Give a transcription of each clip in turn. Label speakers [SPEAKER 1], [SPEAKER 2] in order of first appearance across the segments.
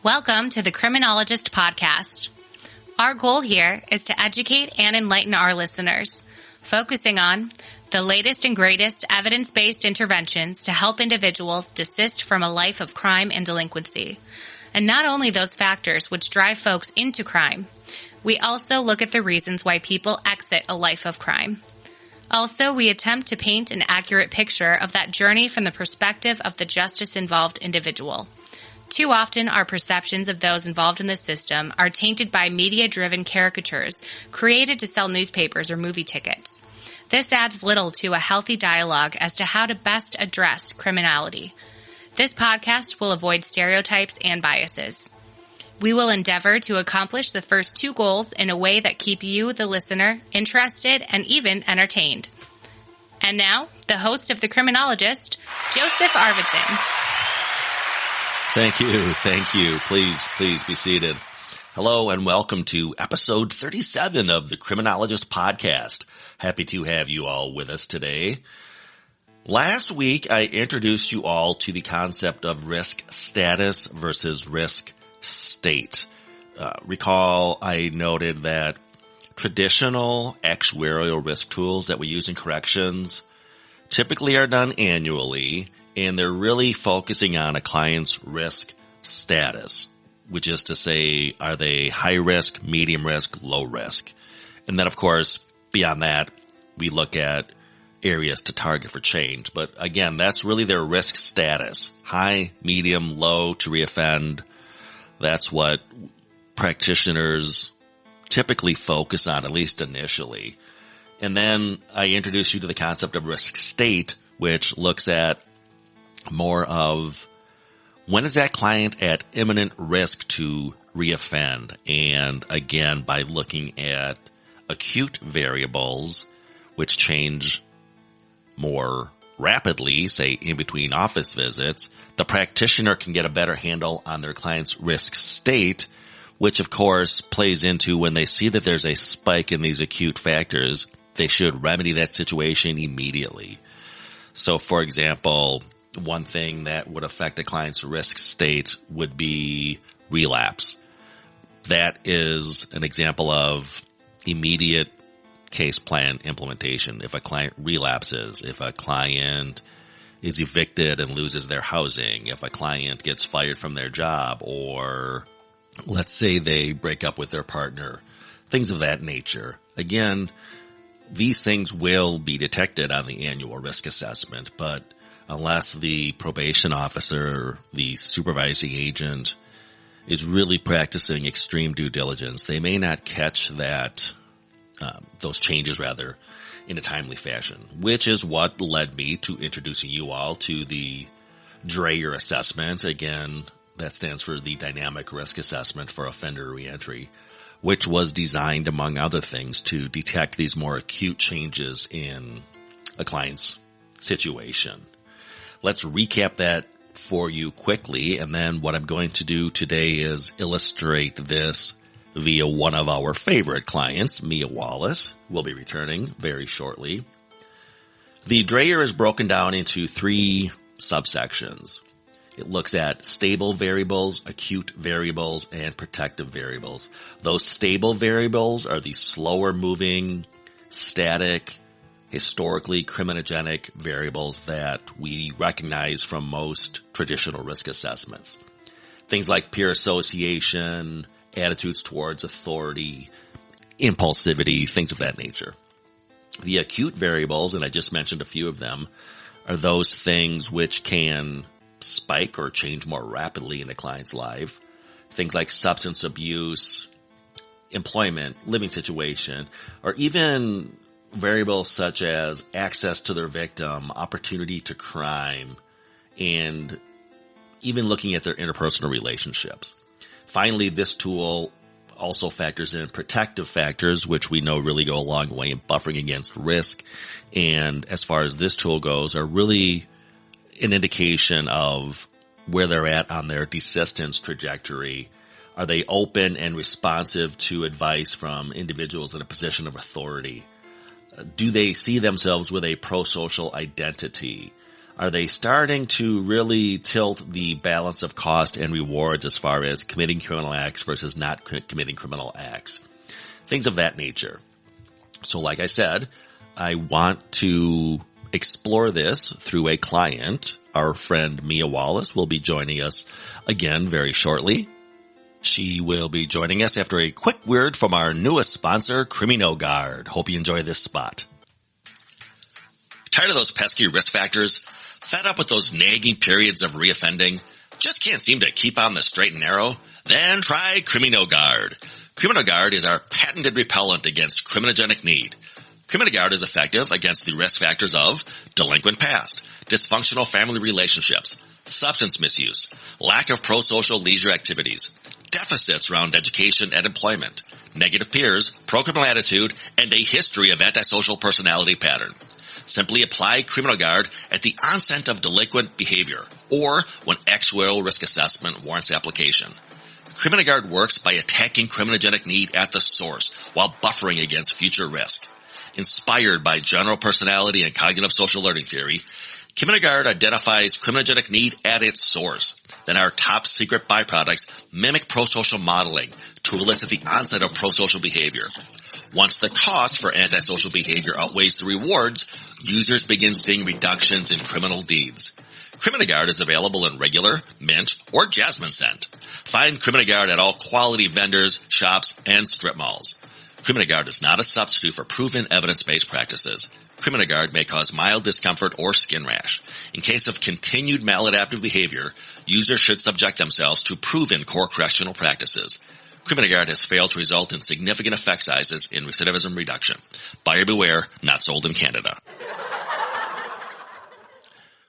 [SPEAKER 1] Welcome to the Criminologist Podcast. Our goal here is to educate and enlighten our listeners, focusing on the latest and greatest evidence-based interventions to help individuals desist from a life of crime and delinquency. And not only those factors which drive folks into crime, we also look at the reasons why people exit a life of crime. Also, we attempt to paint an accurate picture of that journey from the perspective of the justice-involved individual. Too often, our perceptions of those involved in the system are tainted by media-driven caricatures created to sell newspapers or movie tickets. This adds little to a healthy dialogue as to how to best address criminality. This podcast will avoid stereotypes and biases. We will endeavor to accomplish the first two goals in a way that keep you, the listener, interested and even entertained. And now, the host of The Criminologist, Joseph Arvidsson.
[SPEAKER 2] Thank you. Please be seated. Hello and welcome to episode 37 of The Criminologist Podcast. Happy to have you all with us today. Last week, I introduced you all to the concept of risk status versus risk state. Recall I noted that traditional actuarial risk tools that we use in corrections typically are done annually, and they're really focusing on a client's risk status, which is to say, are they high risk, medium risk, low risk? And then, of course, beyond that, we look at areas to target for change. But again, that's really their risk status. High, medium, low to reoffend. That's what practitioners typically focus on, at least initially. And then I introduce you to the concept of risk state, which looks at more of when is that client at imminent risk to reoffend? And again, by looking at acute variables, which change more rapidly, say in between office visits, the practitioner can get a better handle on their client's risk state, which of course plays into when they see that there's a spike in these acute factors, they should remedy that situation immediately. So for example, one thing that would affect a client's risk state would be relapse. That is an example of immediate case plan implementation. If a client relapses, if a client is evicted and loses their housing, if a client gets fired from their job, or let's say they break up with their partner, things of that nature. Again, these things will be detected on the annual risk assessment, but unless the probation officer, the supervising agent, is really practicing extreme due diligence, they may not catch that those changes rather in a timely fashion, which is what led me to introducing you all to the DRAOR assessment. Again, that stands for the Dynamic Risk Assessment for Offender Reentry, which was designed, among other things, to detect these more acute changes in a client's situation. Let's recap that for you quickly, and then what I'm going to do today is illustrate this via one of our favorite clients, Mia Wallace, will be returning very shortly. The DRAOR is broken down into three subsections. It looks at stable variables, acute variables, and protective variables. Those stable variables are the slower moving, static, historically criminogenic variables that we recognize from most traditional risk assessments. Things like peer association, attitudes towards authority, impulsivity, things of that nature. The acute variables, and I just mentioned a few of them, are those things which can spike or change more rapidly in a client's life. Things like substance abuse, employment, living situation, or even variables such as access to their victim, opportunity to crime, and even looking at their interpersonal relationships. Finally, this tool also factors in protective factors, which we know really go a long way in buffering against risk. And as far as this tool goes, are really an indication of where they're at on their desistance trajectory. Are they open and responsive to advice from individuals in a position of authority? Do they see themselves with a pro-social identity? Are they starting to really tilt the balance of cost and rewards as far as committing criminal acts versus not committing criminal acts? Things of that nature. So like I said, I want to explore this through a client. Our friend Mia Wallace will be joining us again very shortly. She will be joining us after a quick word from our newest sponsor, CriminoGuard. Hope you enjoy this spot. Tired of those pesky risk factors? Fed up with those nagging periods of reoffending? Just can't seem to keep on the straight and narrow? Then try CriminoGuard. CriminoGuard is our patented repellent against criminogenic need. CriminoGuard is effective against the risk factors of delinquent past, dysfunctional family relationships, substance misuse, lack of pro-social leisure activities, deficits around education and employment, negative peers, pro-criminal attitude, and a history of antisocial personality pattern. Simply apply CriminoGuard at the onset of delinquent behavior or when actuarial risk assessment warrants application. CriminoGuard works by attacking criminogenic need at the source while buffering against future risk. Inspired by general personality and cognitive social learning theory, CriminoGuard identifies criminogenic need at its source. Then our top secret byproducts mimic prosocial modeling to elicit the onset of prosocial behavior. Once the cost for antisocial behavior outweighs the rewards, users begin seeing reductions in criminal deeds. CriminoGuard is available in regular, mint, or jasmine scent. Find CriminoGuard at all quality vendors, shops, and strip malls. CriminoGuard is not a substitute for proven evidence-based practices. CriminoGuard may cause mild discomfort or skin rash. In case of continued maladaptive behavior, users should subject themselves to proven core correctional practices. CriminoGuard has failed to result in significant effect sizes in recidivism reduction. Buyer beware, not sold in Canada.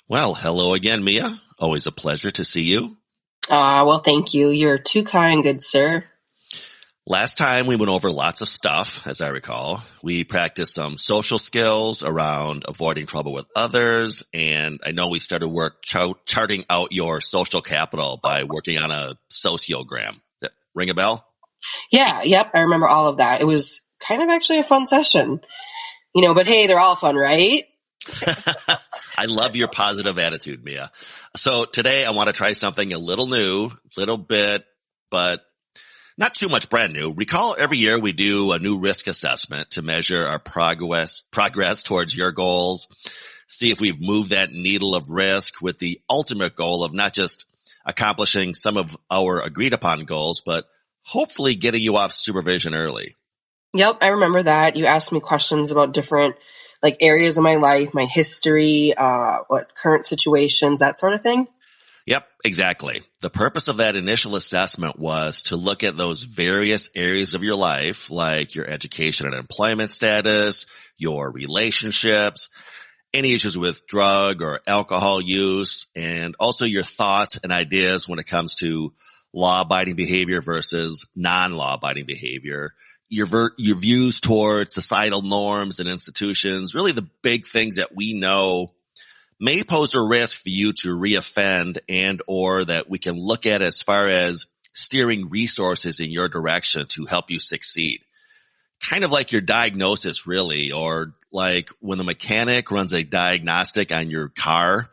[SPEAKER 2] Well, hello again, Mia. Always a pleasure to see you.
[SPEAKER 3] Well, thank you. You're too kind, good sir.
[SPEAKER 2] Last time we went over lots of stuff, as I recall. We practiced some social skills around avoiding trouble with others, and I know we started work charting out your social capital by working on a sociogram. Ring a bell?
[SPEAKER 3] Yeah, yep, I remember all of that. It was kind of actually a fun session. But hey, they're all fun, right?
[SPEAKER 2] I love your positive attitude, Mia. So today I want to try something a little new, little bit, but not too much brand new. Recall every year we do a new risk assessment to measure our progress towards your goals, see if we've moved that needle of risk with the ultimate goal of not just accomplishing some of our agreed upon goals, but hopefully getting you off supervision early.
[SPEAKER 3] Yep, I remember that. You asked me questions about different areas of my life, my history, what current situations, that sort of thing.
[SPEAKER 2] Yep, exactly. The purpose of that initial assessment was to look at those various areas of your life, like your education and employment status, your relationships, any issues with drug or alcohol use, and also your thoughts and ideas when it comes to law-abiding behavior versus non-law-abiding behavior, your views towards societal norms and institutions, really the big things that we know may pose a risk for you to reoffend and or that we can look at as far as steering resources in your direction to help you succeed. Kind of like your diagnosis, really, or like when the mechanic runs a diagnostic on your car.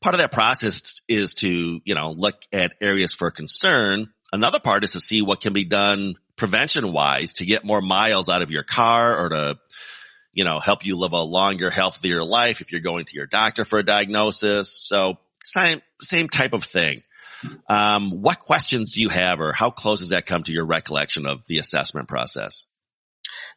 [SPEAKER 2] Part of that process is to, look at areas for concern. Another part is to see what can be done prevention-wise to get more miles out of your car or to help you live a longer, healthier life if you're going to your doctor for a diagnosis. So same type of thing. What questions do you have, or how close does that come to your recollection of the assessment process?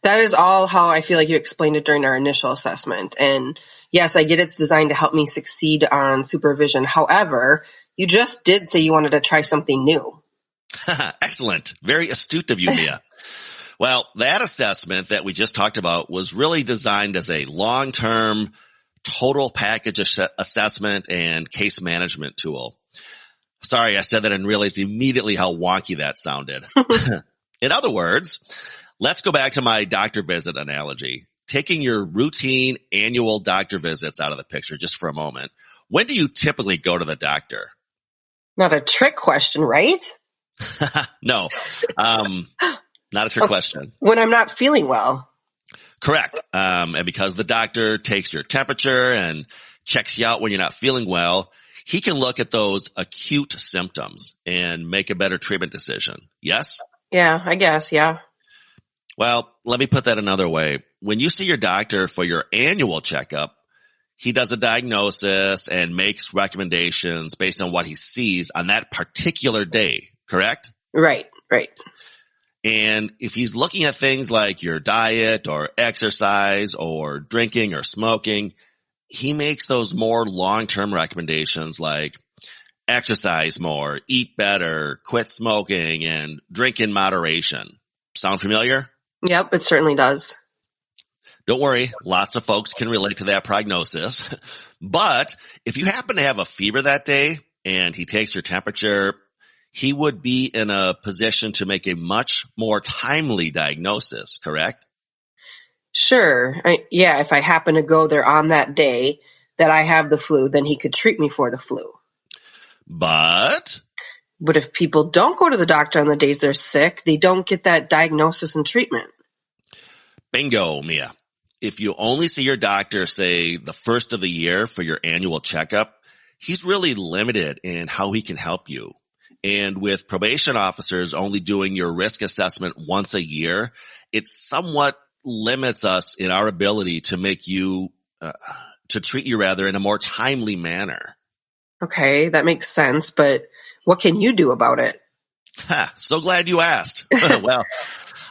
[SPEAKER 3] That is all how I feel like you explained it during our initial assessment. And yes, I get it's designed to help me succeed on supervision. However, you just did say you wanted to try something new.
[SPEAKER 2] Excellent. Very astute of you, Mia. Well, that assessment that we just talked about was really designed as a long-term total package assessment and case management tool. Sorry, I said that and realized immediately how wonky that sounded. In other words, let's go back to my doctor visit analogy. Taking your routine annual doctor visits out of the picture just for a moment. When do you typically go to the doctor?
[SPEAKER 3] Not a trick question, right?
[SPEAKER 2] No, not a trick question.
[SPEAKER 3] When I'm not feeling well.
[SPEAKER 2] Correct. And because the doctor takes your temperature and checks you out when you're not feeling well, he can look at those acute symptoms and make a better treatment decision. Yes?
[SPEAKER 3] Yeah, I guess. Yeah.
[SPEAKER 2] Well, let me put that another way. When you see your doctor for your annual checkup, he does a diagnosis and makes recommendations based on what he sees on that particular day, correct?
[SPEAKER 3] Right.
[SPEAKER 2] And if he's looking at things like your diet or exercise or drinking or smoking, he makes those more long-term recommendations like exercise more, eat better, quit smoking, and drink in moderation. Sound familiar?
[SPEAKER 3] Yep, it certainly does.
[SPEAKER 2] Don't worry, lots of folks can relate to that prognosis. But if you happen to have a fever that day and he takes your temperature, he would be in a position to make a much more timely diagnosis, correct?
[SPEAKER 3] Sure. If I happen to go there on that day that I have the flu, then he could treat me for the flu.
[SPEAKER 2] But
[SPEAKER 3] if people don't go to the doctor on the days they're sick, they don't get that diagnosis and treatment.
[SPEAKER 2] Bingo, Mia. If you only see your doctor, say, the first of the year for your annual checkup, he's really limited in how he can help you. And with probation officers only doing your risk assessment once a year, it somewhat limits us in our ability to make you, to treat you rather in a more timely manner.
[SPEAKER 3] Okay, that makes sense, but what can you do about it?
[SPEAKER 2] So glad you asked. Well,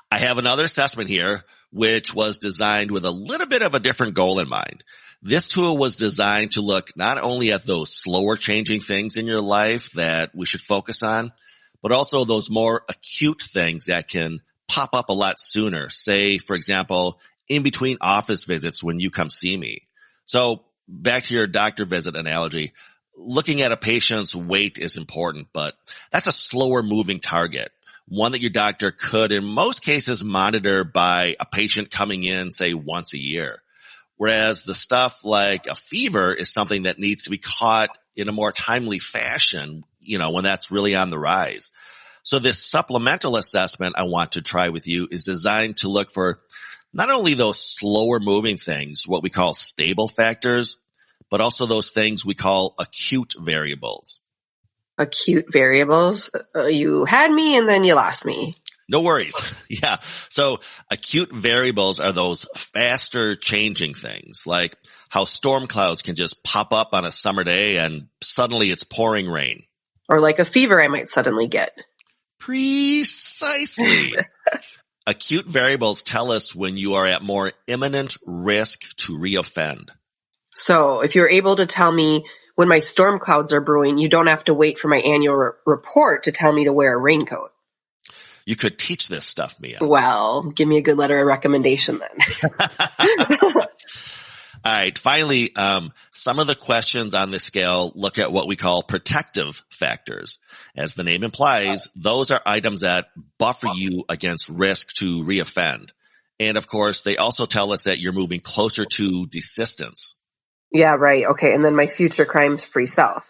[SPEAKER 2] I have another assessment here, which was designed with a little bit of a different goal in mind. This tool was designed to look not only at those slower changing things in your life that we should focus on, but also those more acute things that can pop up a lot sooner. Say, for example, in between office visits when you come see me. So back to your doctor visit analogy, looking at a patient's weight is important, but that's a slower moving target. One that your doctor could, in most cases, monitor by a patient coming in, say, once a year. Whereas the stuff like a fever is something that needs to be caught in a more timely fashion, when that's really on the rise. So this supplemental assessment I want to try with you is designed to look for not only those slower moving things, what we call stable factors, but also those things we call acute variables.
[SPEAKER 3] Acute variables? You had me and then you lost me.
[SPEAKER 2] No worries. Yeah. So acute variables are those faster changing things, like how storm clouds can just pop up on a summer day and suddenly it's pouring rain.
[SPEAKER 3] Or like a fever I might suddenly get.
[SPEAKER 2] Precisely. Acute variables tell us when you are at more imminent risk to reoffend.
[SPEAKER 3] So if you're able to tell me when my storm clouds are brewing, you don't have to wait for my annual report to tell me to wear a raincoat.
[SPEAKER 2] You could teach this stuff, Mia.
[SPEAKER 3] Well, give me a good letter of recommendation then.
[SPEAKER 2] All right. Finally, some of the questions on this scale look at what we call protective factors. As the name implies, those are items that buffer you against risk to reoffend. And of course, they also tell us that you're moving closer to desistance.
[SPEAKER 3] Yeah, right. Okay. And then my future crime-free self.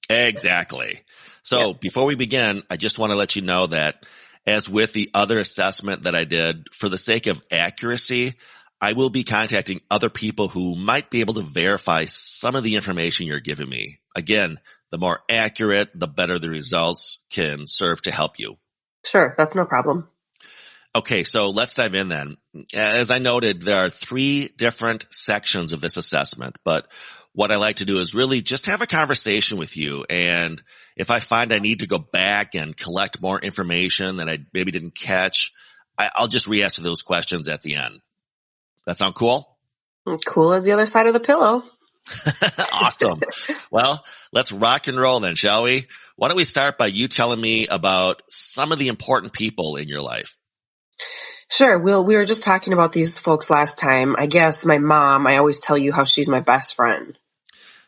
[SPEAKER 2] Exactly. So Before we begin, I just want to let you know that as with the other assessment that I did, for the sake of accuracy, I will be contacting other people who might be able to verify some of the information you're giving me. Again, the more accurate, the better the results can serve to help you.
[SPEAKER 3] Sure, that's no problem.
[SPEAKER 2] Okay, so let's dive in then. As I noted, there are 3 different sections of this assessment, but what I like to do is really just have a conversation with you. And if I find I need to go back and collect more information that I maybe didn't catch, I'll just re-answer those questions at the end. That sound cool?
[SPEAKER 3] Cool as the other side of the pillow.
[SPEAKER 2] Awesome. Well, let's rock and roll then, shall we? Why don't we start by you telling me about some of the important people in your life?
[SPEAKER 3] Sure. Well, we were just talking about these folks last time. I guess my mom, I always tell you how she's my best friend.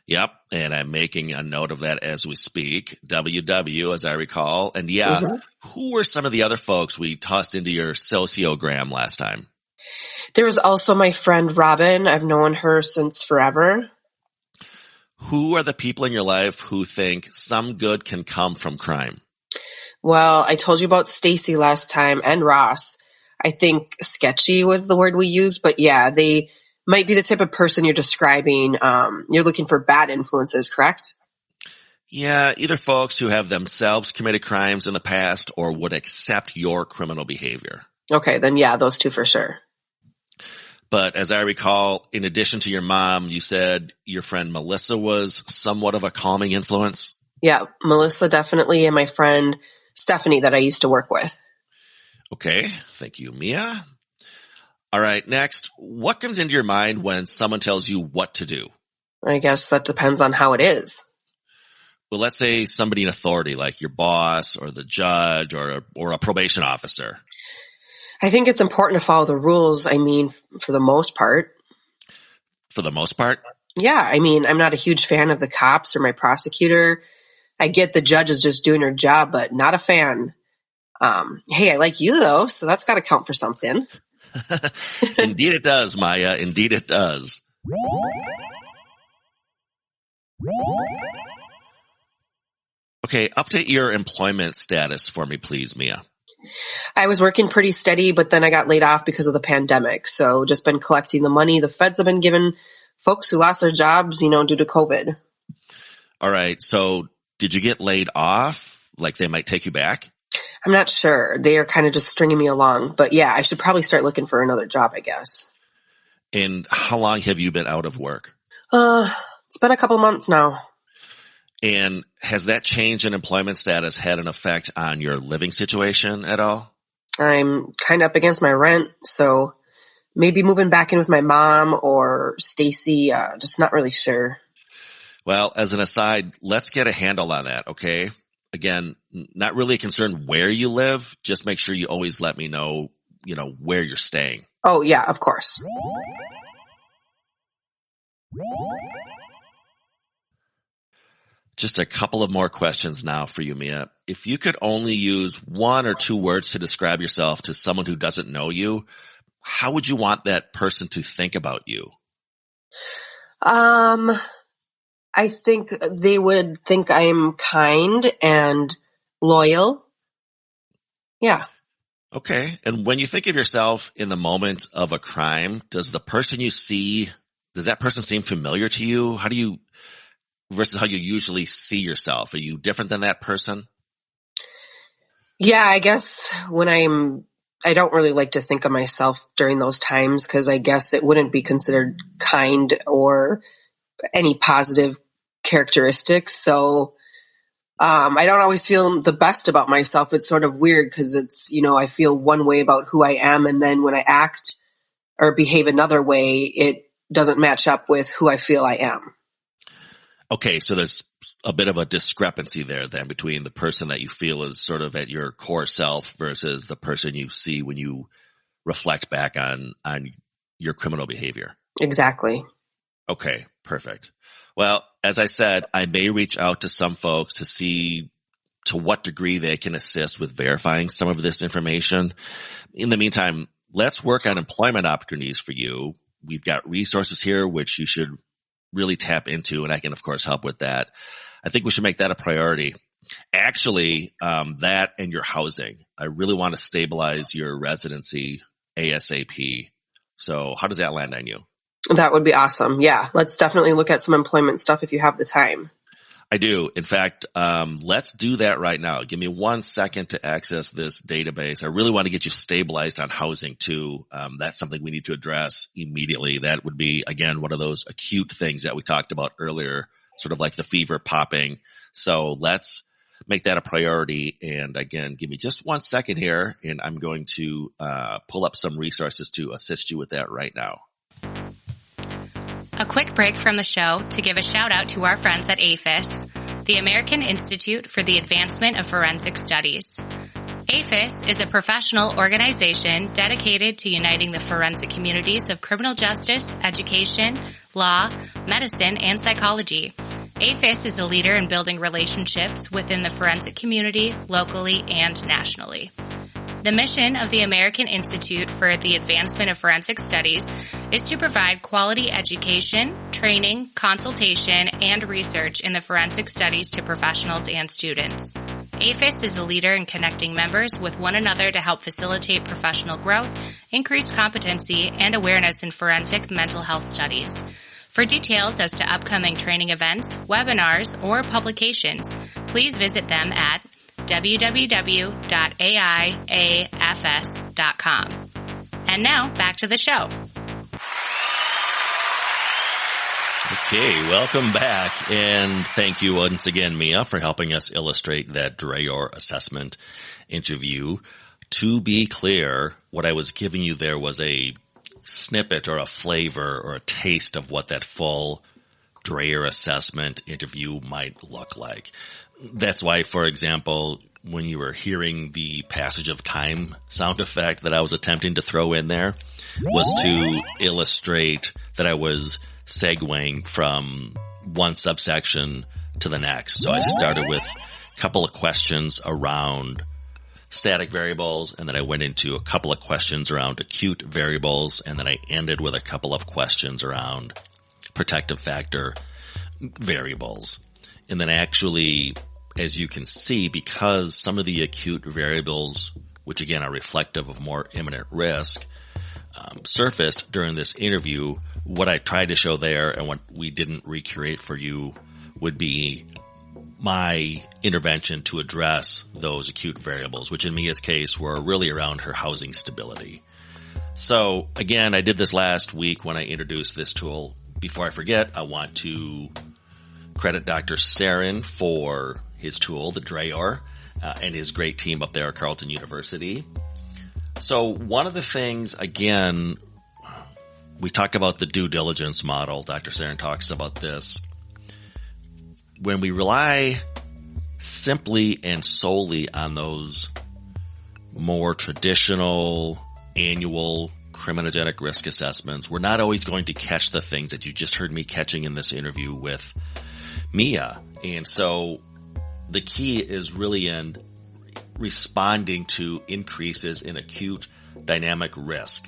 [SPEAKER 2] Yep. And I'm making a note of that as we speak. WW, as I recall. And Who were some of the other folks we tossed into your sociogram last time?
[SPEAKER 3] There was also my friend Robin. I've known her since forever.
[SPEAKER 2] Who are the people in your life who think some good can come from crime?
[SPEAKER 3] Well, I told you about Stacy last time and Ross. I think sketchy was the word we used, but yeah, they might be the type of person you're describing. You're looking for bad influences, correct?
[SPEAKER 2] Yeah, either folks who have themselves committed crimes in the past or would accept your criminal behavior.
[SPEAKER 3] Okay, then yeah, those two for sure.
[SPEAKER 2] But as I recall, in addition to your mom, you said your friend Melissa was somewhat of a calming influence?
[SPEAKER 3] Yeah, Melissa definitely, and my friend Stephanie that I used to work with.
[SPEAKER 2] Okay, thank you, Mia. All right, next, what comes into your mind when someone tells you what to do?
[SPEAKER 3] I guess that depends on how it is.
[SPEAKER 2] Well, let's say somebody in authority, like your boss or the judge or a probation officer.
[SPEAKER 3] I think it's important to follow the rules, for the most part.
[SPEAKER 2] For the most part?
[SPEAKER 3] Yeah, I'm not a huge fan of the cops or my prosecutor. I get the judge is just doing her job, but not a fan. Hey, I like you though, so that's got to count for something.
[SPEAKER 2] Indeed it does, Maya. Indeed it does. Okay, update your employment status for me, please, Mia.
[SPEAKER 3] I was working pretty steady, but then I got laid off because of the pandemic. So just been collecting the money the feds have been giving folks who lost their jobs, due to COVID.
[SPEAKER 2] All right. So did you get laid off? Like they might take you back?
[SPEAKER 3] I'm not sure. They are kind of just stringing me along. But yeah, I should probably start looking for another job, I guess.
[SPEAKER 2] And how long have you been out of work?
[SPEAKER 3] It's been a couple months now.
[SPEAKER 2] And has that change in employment status had an effect on your living situation at all?
[SPEAKER 3] I'm kind of up against my rent, so maybe moving back in with my mom or Stacy, just not really sure.
[SPEAKER 2] Well, as an aside, let's get a handle on that, okay? Again, not really concerned where you live. Just make sure you always let me know, where you're staying.
[SPEAKER 3] Oh, yeah, of course.
[SPEAKER 2] Just a couple of more questions now for you, Mia. If you could only use one or two words to describe yourself to someone who doesn't know you, how would you want that person to think about you?
[SPEAKER 3] I think they would think I'm kind and loyal. Yeah.
[SPEAKER 2] Okay. And when you think of yourself in the moment of a crime, does that person seem familiar to you? Versus how you usually see yourself? Are you different than that person?
[SPEAKER 3] Yeah, I guess I don't really like to think of myself during those times because I guess it wouldn't be considered kind or any positive characteristics. So I don't always feel the best about myself. It's sort of weird because it's, I feel one way about who I am. And then when I act or behave another way, it doesn't match up with who I feel I am.
[SPEAKER 2] Okay, so there's a bit of a discrepancy there then between the person that you feel is sort of at your core self versus the person you see when you reflect back on your criminal behavior.
[SPEAKER 3] Exactly.
[SPEAKER 2] Okay, perfect. Well, as I said, I may reach out to some folks to see to what degree they can assist with verifying some of this information. In the meantime, let's work on employment opportunities for you. We've got resources here which you should really tap into, and I can, of course, help with that. I think we should make that a priority. Actually, that and your housing. I really want to stabilize your residency ASAP. So how does that land on you?
[SPEAKER 3] That would be awesome. Yeah, let's definitely look at some employment stuff if you have the time.
[SPEAKER 2] I do. In fact, let's do that right now. Give me 1 second to access this database. I really want to get you stabilized on housing too. That's something we need to address immediately. That would be, again, one of those acute things that we talked about earlier, sort of like the fever popping. So let's make that a priority. And again, give me just 1 second here, and I'm going to pull up some resources to assist you with that right now.
[SPEAKER 1] A quick break from the show to give a shout out to our friends at APHIS, the American Institute for the Advancement of Forensic Studies. APHIS is a professional organization dedicated to uniting the forensic communities of criminal justice, education, law, medicine, and psychology. APHIS is a leader in building relationships within the forensic community, locally and nationally. The mission of the American Institute for the Advancement of Forensic Studies is to provide quality education, training, consultation, and research in the forensic studies to professionals and students. APHIS is a leader in connecting members with one another to help facilitate professional growth, increased competency, and awareness in forensic mental health studies. For details as to upcoming training events, webinars, or publications, please visit them at www.aiafs.com. And now, back to the show.
[SPEAKER 2] Okay, welcome back, and thank you once again, Mia, for helping us illustrate that DRAOR assessment interview. To be clear, what I was giving you there was a snippet or a flavor or a taste of what that full DRAOR assessment interview might look like. That's why, for example, when you were hearing the passage of time sound effect that I was attempting to throw in there, was to illustrate that I was segueing from one subsection to the next. So I started with a couple of questions around static variables, and then I went into a couple of questions around acute variables, and then I ended with a couple of questions around protective factor variables. And then actually, as you can see, because some of the acute variables, which again are reflective of more imminent risk, surfaced during this interview, what I tried to show there and what we didn't recreate for you would be my intervention to address those acute variables, which in Mia's case were really around her housing stability. So again, I did this last week when I introduced this tool. Before I forget, I want to credit Dr. Starin for his tool, the DRAOR, and his great team up there at Carleton University. So one of the things, again, we talk about the due diligence model. Dr. Starin talks about this. When we rely simply and solely on those more traditional annual criminogenic risk assessments, we're not always going to catch the things that you just heard me catching in this interview with Mia. And so the key is really in responding to increases in acute dynamic risk.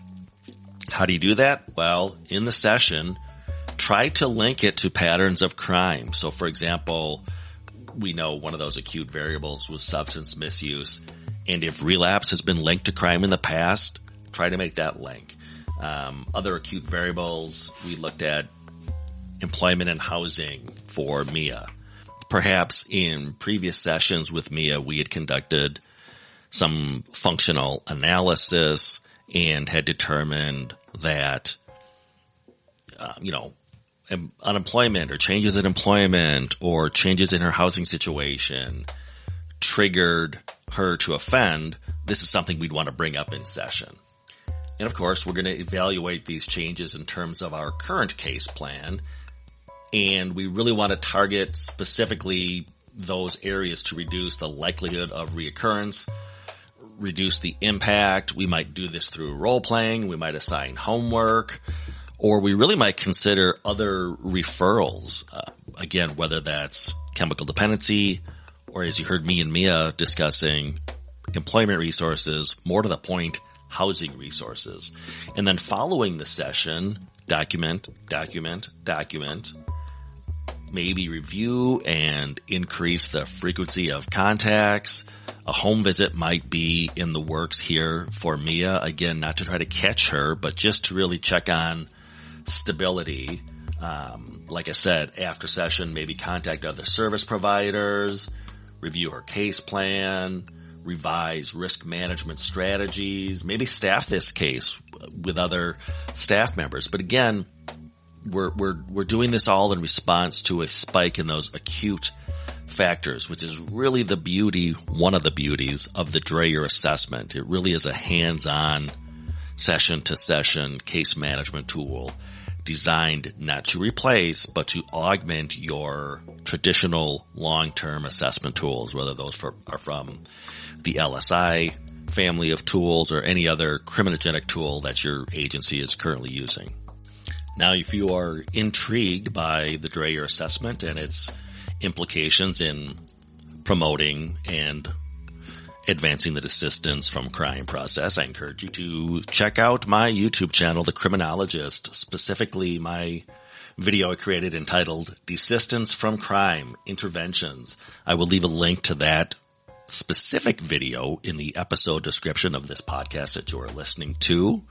[SPEAKER 2] How do you do that? Well, in the session, try to link it to patterns of crime. So, for example, we know one of those acute variables was substance misuse. And if relapse has been linked to crime in the past, try to make that link. Other acute variables, we looked at employment and housing for Mia. Perhaps in previous sessions with Mia, we had conducted some functional analysis and had determined that, unemployment or changes in employment or changes in her housing situation triggered her to offend. This is something we'd want to bring up in session. And of course, we're going to evaluate these changes in terms of our current case plan. And we really want to target specifically those areas to reduce the likelihood of reoccurrence, reduce the impact. We might do this through role playing. We might assign homework, or we really might consider other referrals. Again, whether that's chemical dependency, or as you heard me and Mia discussing, employment resources, more to the point, housing resources. And then following the session, document, maybe review and increase the frequency of contacts. A home visit might be in the works here for Mia. Again, not to try to catch her, but just to really check on stability. Like I said, after session, maybe contact other service providers, review her case plan, revise risk management strategies, maybe staff this case with other staff members. But again, we're doing this all in response to a spike in those acute factors, which is really the beauty, one of the beauties of the DRAOR assessment. It really is a hands-on, session-to-session case management tool designed not to replace, but to augment your traditional long-term assessment tools, whether those are from the LSI family of tools or any other criminogenic tool that your agency is currently using. Now, if you are intrigued by the DRAOR assessment and its implications in promoting and advancing the desistance from crime process, I encourage you to check out my YouTube channel, The Criminologist, specifically my video I created entitled Desistance from Crime Interventions. I will leave a link to that specific video in the episode description of this podcast that you're listening to.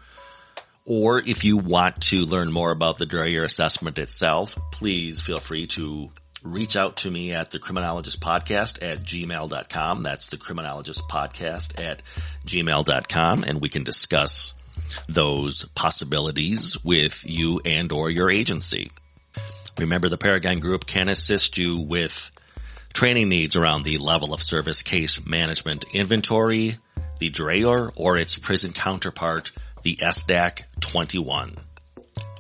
[SPEAKER 2] Or if you want to learn more about the DRAOR assessment itself, please feel free to reach out to me at thecriminologistpodcast@gmail.com. That's thecriminologistpodcast@gmail.com, and we can discuss those possibilities with you and or your agency. Remember, the Paragon Group can assist you with training needs around the level of service case management inventory, the DRAOR, or its prison counterpart, the SDAC 21.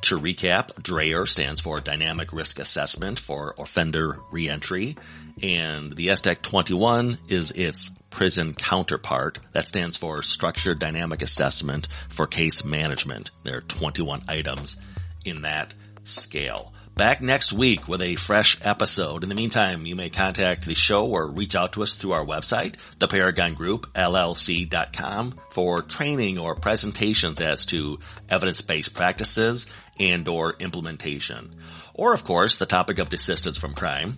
[SPEAKER 2] To recap, DRAOR stands for Dynamic Risk Assessment for Offender Reentry, and the SDAC 21 is its prison counterpart. That stands for Structured Dynamic Assessment for Case Management. There are 21 items in that scale. Back next week with a fresh episode. In the meantime, you may contact the show or reach out to us through our website, theparagongroup.llc.com, for training or presentations as to evidence-based practices and or implementation. Or, of course, the topic of desistance from crime.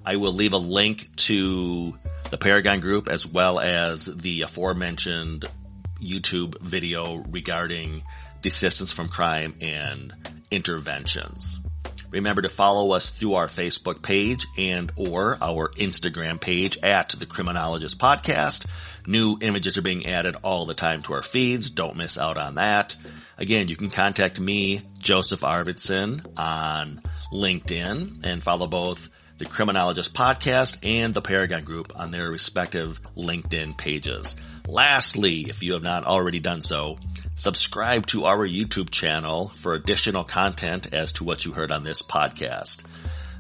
[SPEAKER 2] I will leave a link to the Paragon Group as well as the aforementioned YouTube video regarding desistance from crime and interventions. Remember to follow us through our Facebook page and or our Instagram page at The Criminologist Podcast. New images are being added all the time to our feeds. Don't miss out on that. Again, you can contact me, Joseph Arvidsson, on LinkedIn and follow both The Criminologist Podcast and the Paragon Group on their respective LinkedIn pages. Lastly, if you have not already done so, subscribe to our YouTube channel for additional content as to what you heard on this podcast.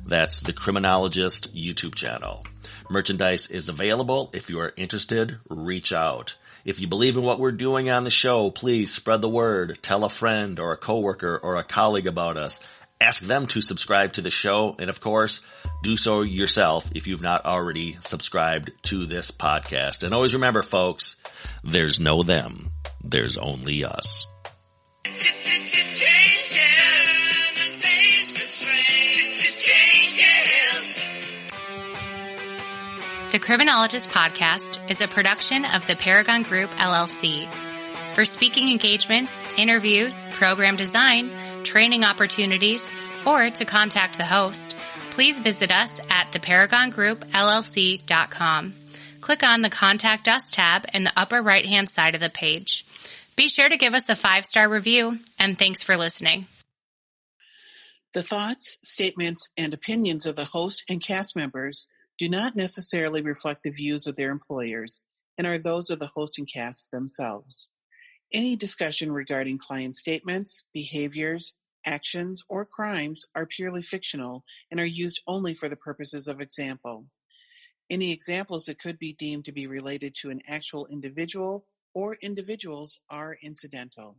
[SPEAKER 2] That's the Criminologist YouTube channel. Merchandise is available. If you are interested, reach out. If you believe in what we're doing on the show, please spread the word. Tell a friend or a coworker or a colleague about us. Ask them to subscribe to the show. And of course, do so yourself if you've not already subscribed to this podcast. And always remember, folks, there's no them. There's only us.
[SPEAKER 1] The Criminologist Podcast is a production of the Paragon Group, LLC. For speaking engagements, interviews, program design, training opportunities, or to contact the host, please visit us at theparagongroup.llc.com. Click on the Contact Us tab in the upper right-hand side of the page. Be sure to give us a 5-star review, and thanks for listening.
[SPEAKER 4] The thoughts, statements, and opinions of the host and cast members do not necessarily reflect the views of their employers and are those of the host and cast themselves. Any discussion regarding client statements, behaviors, actions, or crimes are purely fictional and are used only for the purposes of example. Any examples that could be deemed to be related to an actual individual or individuals are incidental.